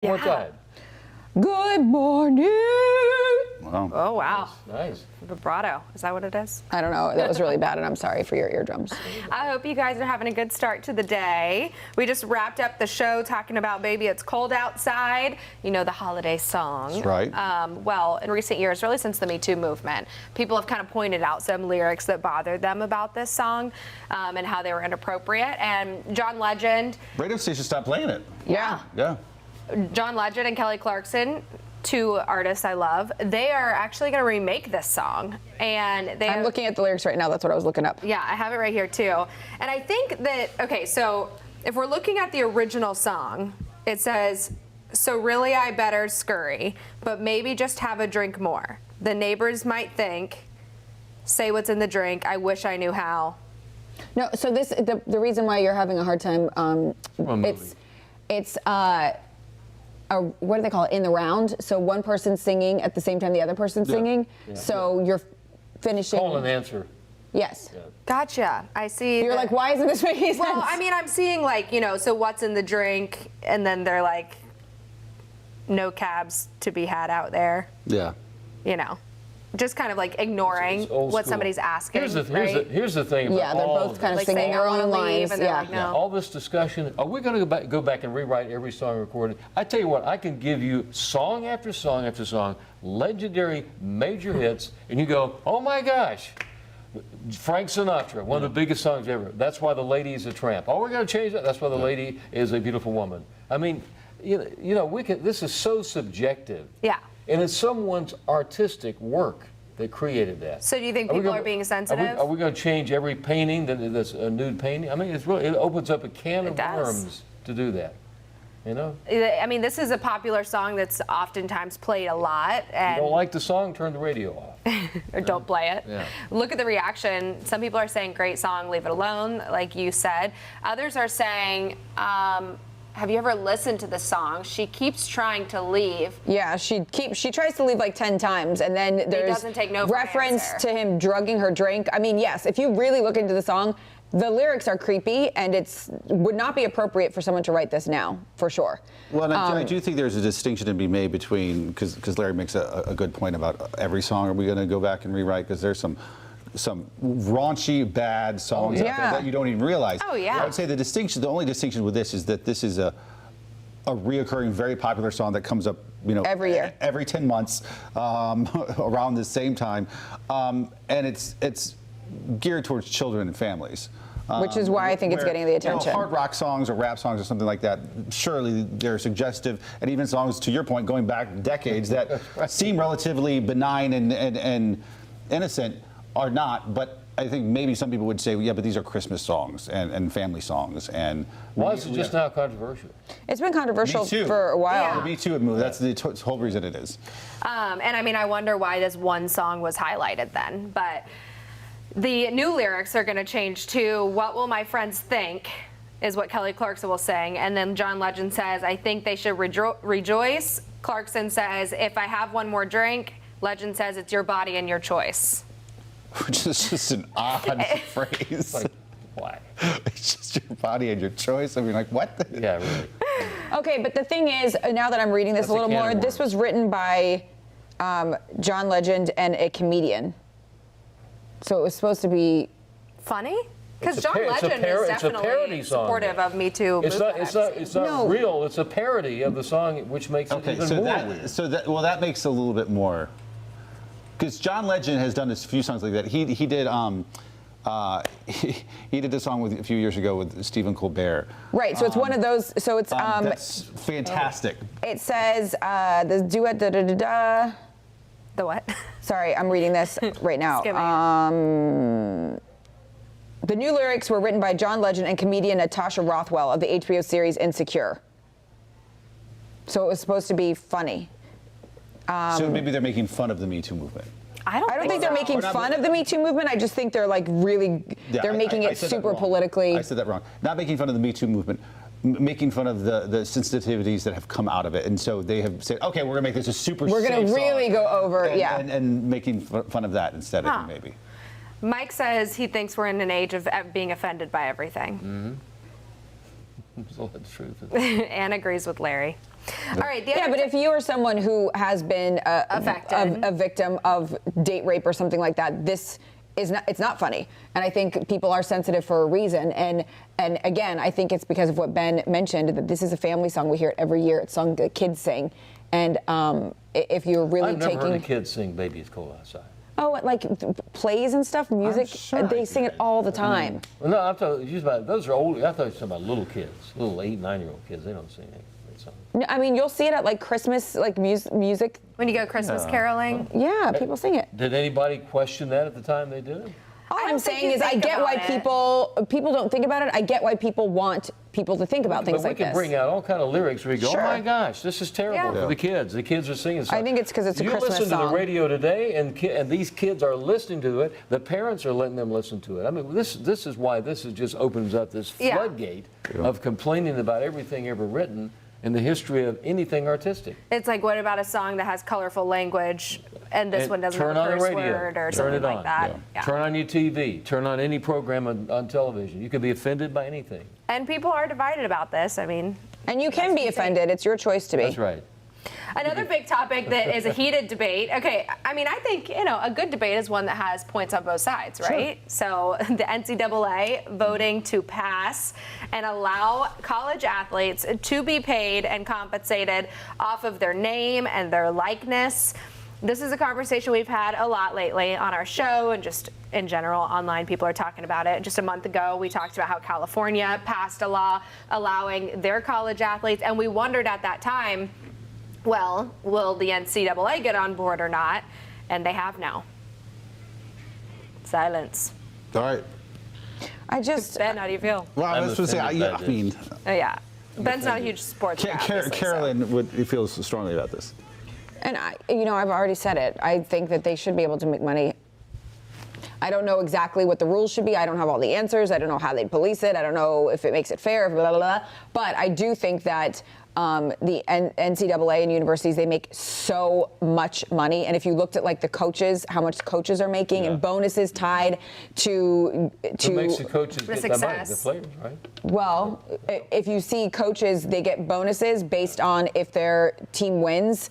One more time. Good morning. Wow. Oh, wow. Nice. Vibrato. Is that what it is? I don't know. That was really bad, and I'm sorry for your eardrums. I hope you guys are having a good start to the day. We just wrapped up the show talking about Baby It's Cold Outside, you know, the holiday song. That's right. Well, in recent years, really since the Me Too movement, people have kind of pointed out some lyrics that bothered them about this song and how they were inappropriate. And John Legend. Radio station stopped playing it. Yeah. Yeah. John Legend and Kelly Clarkson, two artists I love, they are actually going to remake this song. And I'm looking at the lyrics right now. That's what I was looking up. Yeah, I have it right here too. And I think that, okay, so if we're looking at the original song, it says, "So really I better scurry, but maybe just have a drink more. The neighbors might think, say what's in the drink, I wish I knew how." No, so this the reason why you're having a hard time, it's what do they call it? In the round. So one person singing at the same time the other person's singing. Yeah. So you're finishing. Call and answer. Yes. Yeah. Gotcha. I see. You're like, why isn't this making sense? Well, I mean, I'm seeing like, you know, so what's in the drink, and then they're like, no cabs to be had out there. Yeah. You know, just kind of like ignoring It's old what school. somebody's asking. Here's the thing about Yeah, they're all both of kind of this. Like singing saying, their "I wanna own leave," lines. and they're Yeah. like, no. All this discussion, are we going to go back and rewrite every song recorded? I tell you what, I can give you song after song after song, legendary major hits, and you go, oh my gosh, Frank Sinatra, one of the biggest songs ever. That's why the lady is a tramp. Oh, we're going to change that. That's why the lady is a beautiful woman. I mean, you know, we can. This is so subjective. Yeah. And it's someone's artistic work that created that. So do you think people are being sensitive? Are we going to change every painting that's a nude painting? I mean, it opens up a can of worms to do that. You know? I mean, this is a popular song that's oftentimes played a lot. And You don't like the song, turn the radio off. or don't play it. Yeah. Look at the reaction. Some people are saying, great song, leave it alone, like you said. Others are saying, have you ever listened to the song? She keeps trying to leave. Yeah, she tries to leave like 10 times, and then there's doesn't take no for an reference answer. to him drugging her drink. I mean, yes, if you really look into the song, the lyrics are creepy, and would not be appropriate for someone to write this now, for sure. Well, and I do think there's a distinction to be made between, because Larry makes a good point about every song are we going to go back and rewrite, because there's some raunchy, bad songs out there that you don't even realize. Oh, yeah. I would say the only distinction with this is that this is a reoccurring, very popular song that comes up, you know, every year, every 10 months, around the same time, and it's geared towards children and families. Which is why I think it's getting the attention. You know, hard rock songs or rap songs or something like that, surely they're suggestive, and even songs, to your point, going back decades that seem relatively benign and innocent are not, but I think maybe some people would say, well, yeah, but these are Christmas songs and family songs. And why is it just now controversial? It's been controversial for a while. Yeah. The Me Too move, that's the whole reason it is. And I mean, I wonder why this one song was highlighted then. But the new lyrics are going to change to "What will my friends think?" is what Kelly Clarkson will sing. And then John Legend says, "I think they should rejoice." Clarkson says, "If I have one more drink." Legend says, "It's your body and your choice." Which is just an odd phrase. Like, why? It's just your body and your choice. I mean, like, what? Yeah, really. Okay, but the thing is, now that I'm reading this a little more, this was written by John Legend and a comedian. So it was supposed to be funny? Because John It's a Legend is definitely parody song. supportive of Me Too. It's not real. It's a parody of the song, which makes it even more weird. That makes a little bit more. Because John Legend has done a few songs like that. He did he did a song a few years ago with Stephen Colbert. Right. So it's one of those. So it's that's fantastic. It says the duet da da da da. The what? Sorry, I'm reading this right now. The new lyrics were written by John Legend and comedian Natasha Rothwell of the HBO series Insecure. So it was supposed to be funny. So maybe they're making fun of the Me Too movement. I don't think they're making fun of the Me Too movement. I just think they're like really, they're making it super politically. I said that wrong. Not making fun of the Me Too movement, making fun of the sensitivities that have come out of it. And so they have said, okay, we're going to make this a super We're going to really go over, and making fun of that instead of maybe. Mike says he thinks we're in an age of being offended by everything. There's a lot of truth. Anne agrees with Larry. All right. Yeah, but if you are someone who has been a victim of date rape or something like that, this is not. It's not funny. And I think people are sensitive for a reason. And again, I think it's because of what Ben mentioned, that this is a family song. We hear it every year. It's a song that kids sing. And if you're really I've never taking, heard a kid sing "Baby It's Cold Outside." oh, like plays and stuff, music, sure they sing it all the time. Well, no, I'm talking about those are old. I thought you were talking about little kids, little 8, 9-year-old kids. They don't sing that song. No, I mean, you'll see it at like Christmas, like music. when you go Christmas caroling. Yeah, people sing it. Did anybody question that at the time they did it? All I I'm don't think saying you is I think get why about it. people don't think about it. I get why people want people to think about things But we like can this. bring out all kind of lyrics where you go, Sure. oh my gosh, this is terrible Yeah. for the kids. The kids are singing stuff. I think it's 'cause it's a you Christmas listen to song. the radio today, and these kids are listening to it. The parents are letting them listen to it. I mean, this is why this is just opens up this Yeah. floodgate of complaining about everything ever written in the history of anything artistic. It's like, what about a song that has colorful language and this And one doesn't turn have a on the curse radio, word or turn something it like on. that? Yeah. Turn on your TV. Turn on any program on television. You could be offended by anything. And people are divided about this. I mean, And you can be offended. It's your choice to be. That's right. another big topic that is a heated debate. Okay, I mean, I think, a good debate is one that has points on both sides, right? So the NCAA voting to pass and allow college athletes to be paid and compensated off of their name and their likeness. This is a conversation we've had a lot lately on our show and just in general online. People are talking about it. Just a month ago, we talked about how California passed a law allowing their college athletes, and we wondered at that time, well, will the NCAA get on board or not? And they have now. Silence. All right. I just, Ben, how do you feel? Well, I I'm was supposed to say, offended by I this. mean, Oh, yeah. Ben's not a huge sports guy, obviously, so. Carolyn feels strongly about this. and I've already said it. I think that they should be able to make money. I don't know exactly what the rules should be. I don't have all the answers. I don't know how they'd police it. I don't know if it makes it fair, blah, blah, blah. But I do think that the NCAA and universities, they make so much money. And if you looked at like the coaches, how much coaches are making and bonuses tied to Who makes the coaches The get that money? The success. players, right? well, if you see coaches, they get bonuses based on if their team wins.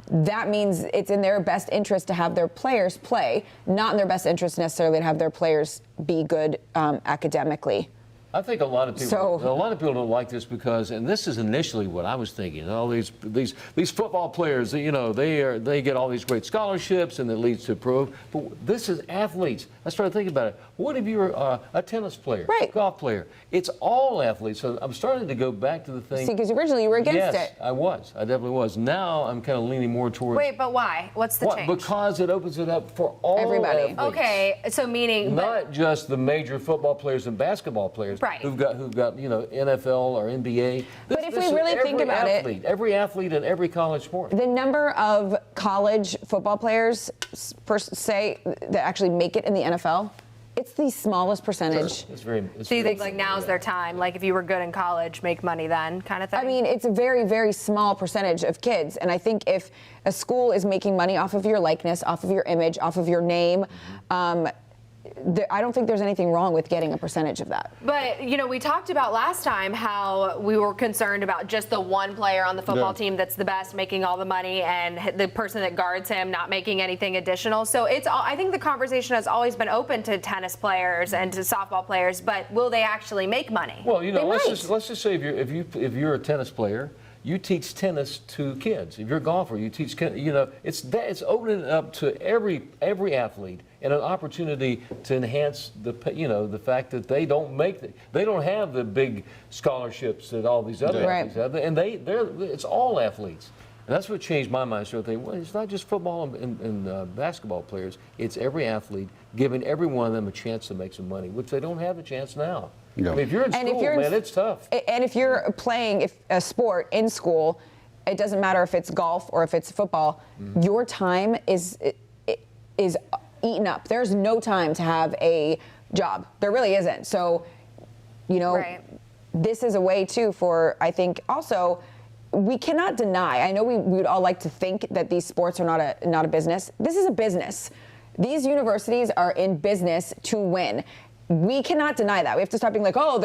That means it's in their best interest to have their players play, not in their best interest necessarily to have their players be good academically. I think a lot of people So- don't like this because, and this is initially what I was thinking. All these football players, they get all these great scholarships and it leads to pro. But this is athletes. I started thinking about it. What if you're a tennis player, Right. golf player? It's all athletes. So I'm starting to go back to the thing. See, because originally you were against yes, it. I was. I definitely was. Now I'm kind of leaning more towards. Wait, but why? What's the what? change? Because it opens it up for all Everybody. athletes. Okay, so meaning, Not just the major football players and basketball players Right. who've got NFL or NBA. But if we is really think every about it- athlete, every athlete in every college sport. The number of college football players per se that actually make it in the NFL, it's the smallest percentage. It's very. so you think like now's their time? Like if you were good in college, make money then, kind of thing? I mean, it's a very, very small percentage of kids. And I think if a school is making money off of your likeness, off of your image, off of your name, I don't think there's anything wrong with getting a percentage of that. But, we talked about last time how we were concerned about just the one player on the football team that's the best making all the money and the person that guards him not making anything additional. So I think the conversation has always been open to tennis players and to softball players, but will they actually make money? Well, let's might. just say if you're a tennis player, you teach tennis to kids. If you're a golfer, you teach kids. It's opening it up to every athlete and an opportunity to enhance the fact that they don't have the big scholarships that all these other Right. athletes have, and it's all athletes. And that's what changed my mind. So I think, well, it's not just football and basketball players. It's every athlete, giving every one of them a chance to make some money, which they don't have a chance now. No. I mean, if you're in And school, if you're man, it's tough. And if you're playing a sport in school, it doesn't matter if it's golf or if it's football, your time is eaten up. There's no time to have a job. There really isn't. So, Right. this is a way too for, I think, also, we cannot deny. I know we would all like to think that these sports are not a business. This is a business. These universities are in business to win. we cannot deny that. We have to stop being like, oh,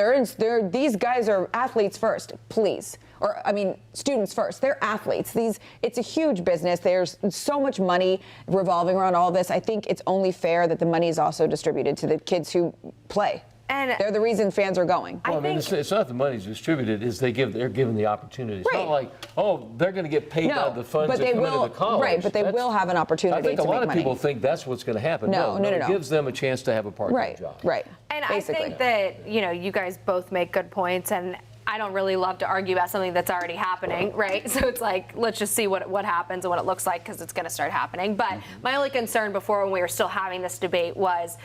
these guys are athletes first, please. Or, I mean, students first. They're athletes. It's a huge business. There's so much money revolving around all this. I think it's only fair that the money is also distributed to the kids who play. And they're the reason fans are going. Well, I mean, it's not the money's distributed; it's they're given the opportunity. It's Right. not like, oh, they're going to get paid out of the funds but that they come will, into the college. right? But they will have an opportunity I think to a lot make of money. people think that's what's going to happen. No. It gives them a chance to have a part-time job. Right. And Basically. I think that, you guys both make good points, and I don't really love to argue about something that's already happening, right? So it's like, let's just see what happens and what it looks like, because it's going to start happening. But my only concern before, when we were still having this debate, was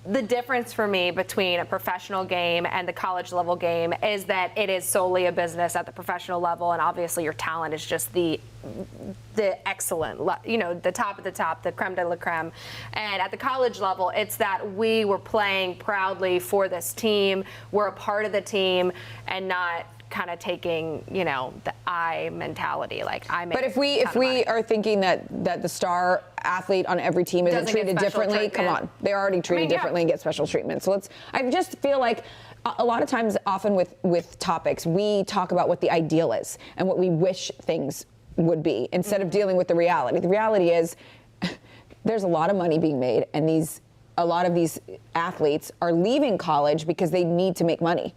the difference for me between a professional game and the college level game is that it is solely a business at the professional level, and obviously your talent is just the excellent, the top of the top, the creme de la creme. And at the college level, it's that we were playing proudly for this team, we're a part of the team, and not kind of taking, the I mentality, like I make. But if we are thinking that the star athlete on every team isn't Doesn't get treated special differently, come treatment. on, they're already treated differently and get special treatment. So I just feel like a lot of times, often with topics, we talk about what the ideal is and what we wish things would be instead of dealing with the reality. The reality is there's a lot of money being made, and a lot of these athletes are leaving college because they need to make money.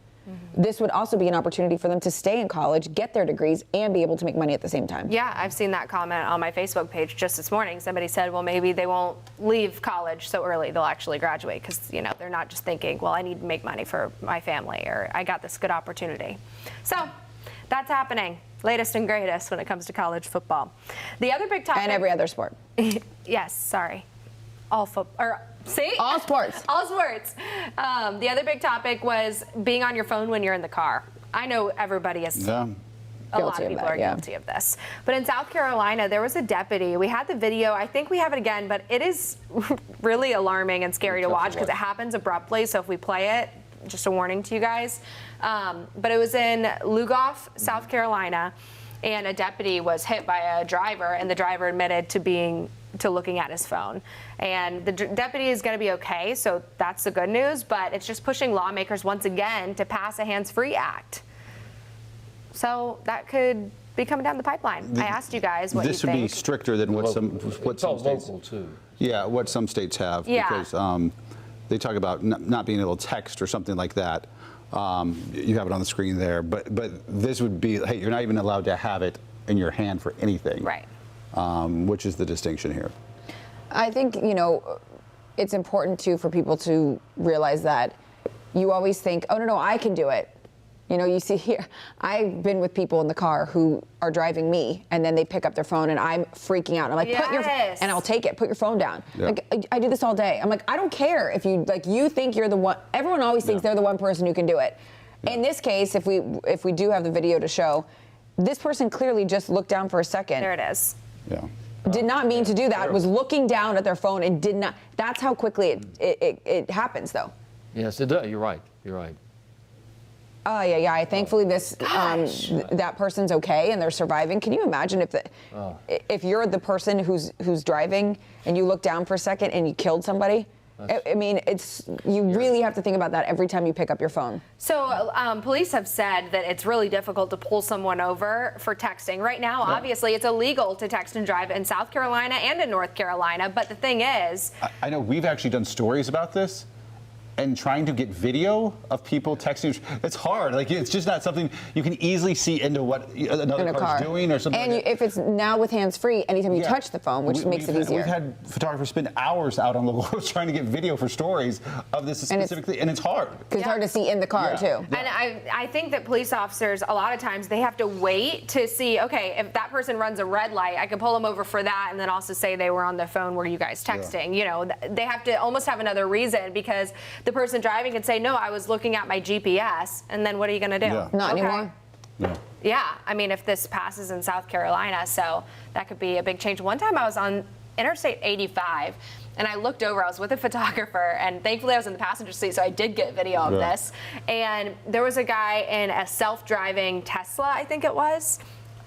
This would also be an opportunity for them to stay in college, get their degrees, and be able to make money at the same time. Yeah, I've seen that comment on my Facebook page just this morning. Somebody said, well, maybe they won't leave college so early. They'll actually graduate because, they're not just thinking, well, I need to make money for my family, or I got this good opportunity. So that's happening. Latest and greatest when it comes to college football. The other big topic. And every other sport. Yes, sorry. All football. See? All sports. All sports. The other big topic was being on your phone when you're in the car. I know everybody is. Yeah. A lot of people are guilty of this. But in South Carolina, there was a deputy. We had the video. I think we have it again, but it is really alarming and scary to watch because it happens abruptly. So if we play it, just a warning to you guys. But it was in Lugoff, South Carolina, and a deputy was hit by a driver, and the driver admitted to looking at his phone. And the deputy is going to be okay, so that's the good news, but it's just pushing lawmakers once again to pass a hands-free act. So that could be coming down the pipeline. I asked you guys what you think. This would be stricter than what some It's all states. local too. Yeah, what some states have. Yeah. Because they talk about not being able to text or something like that. You have it on the screen there, but this would be, hey, you're not even allowed to have it in your hand for anything. Right. Which is the distinction here. I think, it's important too for people to realize that you always think, oh, no, I can do it. You see here, I've been with people in the car who are driving me, and then they pick up their phone, and I'm freaking out. I'm like, and I'll take it, put your phone down. Yeah. Like, I do this all day. I'm like, I don't care if you think you're the one. Everyone always thinks they're the one person who can do it. Yeah. In this case, if we do have the video to show, this person clearly just looked down for a second. There it is. Yeah. Did not mean to do that, was looking down at their phone and did not. That's how quickly it happens, though. Yes, it does. You're right. Oh, yeah. Thankfully, that person's okay and they're surviving. Can you imagine if you're the person who's driving and you look down for a second and you killed somebody? I mean, you really have to think about that every time you pick up your phone. So police have said that it's really difficult to pull someone over for texting. Right now, obviously, it's illegal to text and drive in South Carolina and in North Carolina. But the thing is, I know we've actually done stories about this. And trying to get video of people texting, it's hard. Like, it's just not something you can easily see into what another car's doing or something. And like that. if it's now with hands-free, anytime you touch the phone, which makes it easier. We've had photographers spend hours out on the road trying to get video for stories of this specifically, and it's hard. Because it's hard to see in the car, too. And I think that police officers, a lot of times, they have to wait to see, okay, if that person runs a red light, I can pull them over for that, and then also say they were on the phone, were you guys texting? They have to almost have another reason, because the person driving can say, no, I was looking at my GPS, and then what are you going to do? Yeah. Not anymore. No. Yeah, I mean, if this passes in South Carolina, so that could be a big change. One time I was on Interstate 85, and I looked over, I was with a photographer, and thankfully I was in the passenger seat, so I did get video of this. And there was a guy in a self-driving Tesla, I think it was.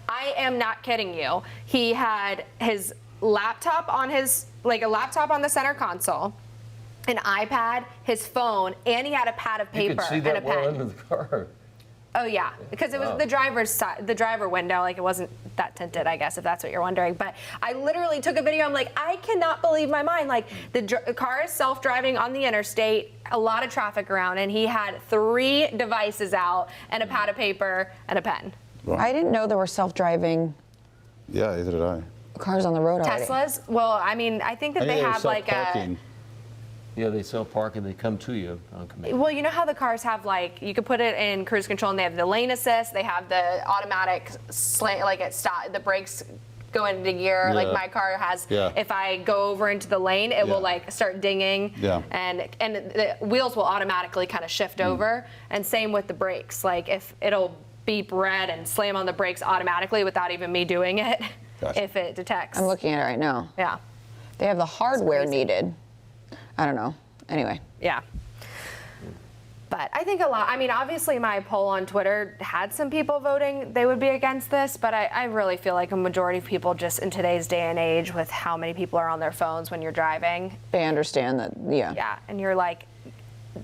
I am not kidding you. He had his laptop on a laptop on the center console. an iPad, his phone, and he had a pad of You paper could see and a that well pen. under the car. Oh yeah, because it was Wow. the driver's side, the driver window. Like it wasn't that tinted, I guess, if that's what you're wondering. But I literally took a video. I'm like, I cannot believe my mind. Like the car is self-driving on the interstate, a lot of traffic around, and he had 3 devices out and a pad of paper and a pen. I didn't know there were self-driving Yeah, either did I. cars on the road already. Teslas? Well, I mean, I think that I they think it was have like a. self-parking. Yeah, they self-park and they come to you on command. Well, you know how the cars have like you could put it in cruise control, and they have the lane assist, they have the automatic slant, like it stop, the brakes go into gear. Like Yeah. my car has. Yeah. If I go over into the lane, it will Yeah. like start dinging. Yeah. And the wheels will automatically kind of shift over, and same with the brakes. Like if it'll beep red and slam on the brakes automatically without even me doing it, Gotcha. if it detects. I'm looking at it right now. Yeah. They have the hardware crazy. needed. I don't know. Anyway. Yeah. But I think a lot, I mean, obviously my poll on Twitter had some people voting they would be against this, but I really feel like a majority of people just in today's day and age with how many people are on their phones when you're driving. They understand that, yeah. Yeah, and you're like,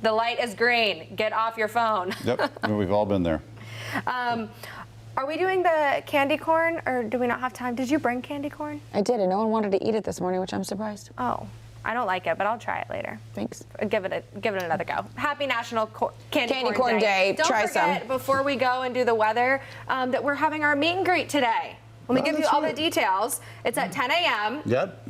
the light is green, get off your phone. Yep, we've all been there. Are we doing the candy corn or do we not have time? Did you bring candy corn? I did, and no one wanted to eat it this morning, which I'm surprised. Oh, I don't like it, but I'll try it later. Thanks. Give it another go. Happy National Candy Candy Corn Day. Don't Try forget, some. before we go and do the weather, that we're having our meet and greet today. Let me Oh, give you that's all the right. details. It's at 10 a.m. Yep.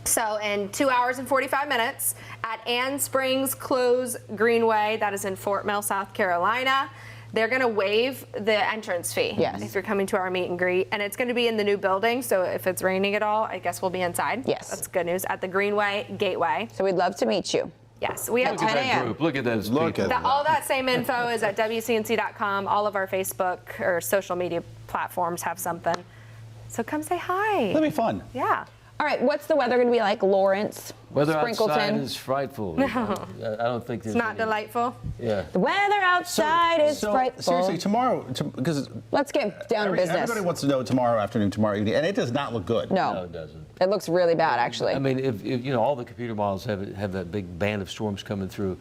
So in 2 hours and 45 minutes at Ann Springs Close Greenway. That is in Fort Mill, South Carolina. They're going to waive the entrance fee Yes. if you're coming to our meet and greet. And it's going to be in the new building, so if it's raining at all, I guess we'll be inside. Yes. That's good news. At the Greenway Gateway. So we'd love to meet you. Yes, we have Look at 10 that a.m. group. Look at those Look people. at all that same info is at WCNC.com. All of our Facebook or social media platforms have something. So come say hi. That'd be fun. Yeah. All right, what's the weather going to be like, Lawrence? Weather outside Sprinkleton? is frightful. I don't think there's It's not any- delightful. Yeah. The weather outside is frightful. Seriously, tomorrow, because Let's get down to business. everybody wants to know tomorrow afternoon, tomorrow evening, and it does not look good. No, No, it doesn't. it looks really bad, actually. I mean, if you know, all the computer models have that big band of storms coming through,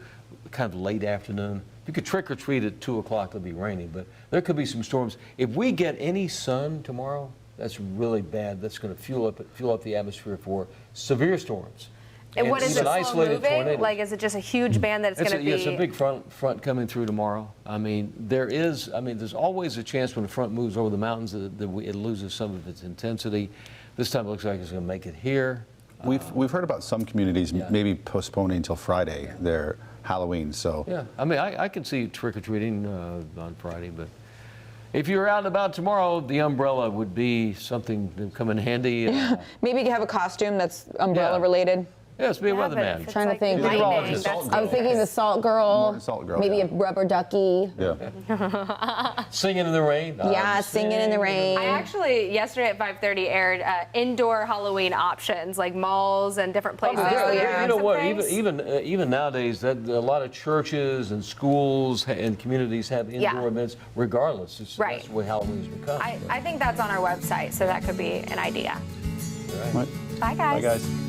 kind of late afternoon. You could trick or treat at 2 o'clock. It'll be raining, but there could be some storms. If we get any sun tomorrow, that's really bad. That's going to fuel up the atmosphere for severe storms. And what is it, even slow isolated moving? tornadoes. Like, is it just a huge band that it's going to be? It's a big front coming through tomorrow. I mean, there's always a chance when the front moves over the mountains that it loses some of its intensity. This time it looks like it's going to make it here. We've heard about some communities Yeah. maybe postponing until Friday their Halloween. So Yeah, I mean, I can see trick-or-treating on Friday, but if you're out and about tomorrow, the umbrella would be something to come in handy. Maybe you could have a costume that's umbrella Yeah. related. Yes, be a Yeah, but weatherman. if it's Trying to like think. Maybe lightning, the that's salt I was girl. thinking the salt girl. More the salt girl, Maybe yeah. a rubber ducky. yeah. Singing in the rain. Yeah, singing in the rain. I actually, yesterday at 5:30, aired indoor Halloween options, like malls and different places. Oh, that are yeah. doing You know some what? things. Even nowadays, that a lot of churches and schools and communities have indoor Yeah. events. Regardless, Right. that's the way Halloween's become. I think that's on our website, so that could be an idea. All right. Right. Bye, guys. Bye, guys.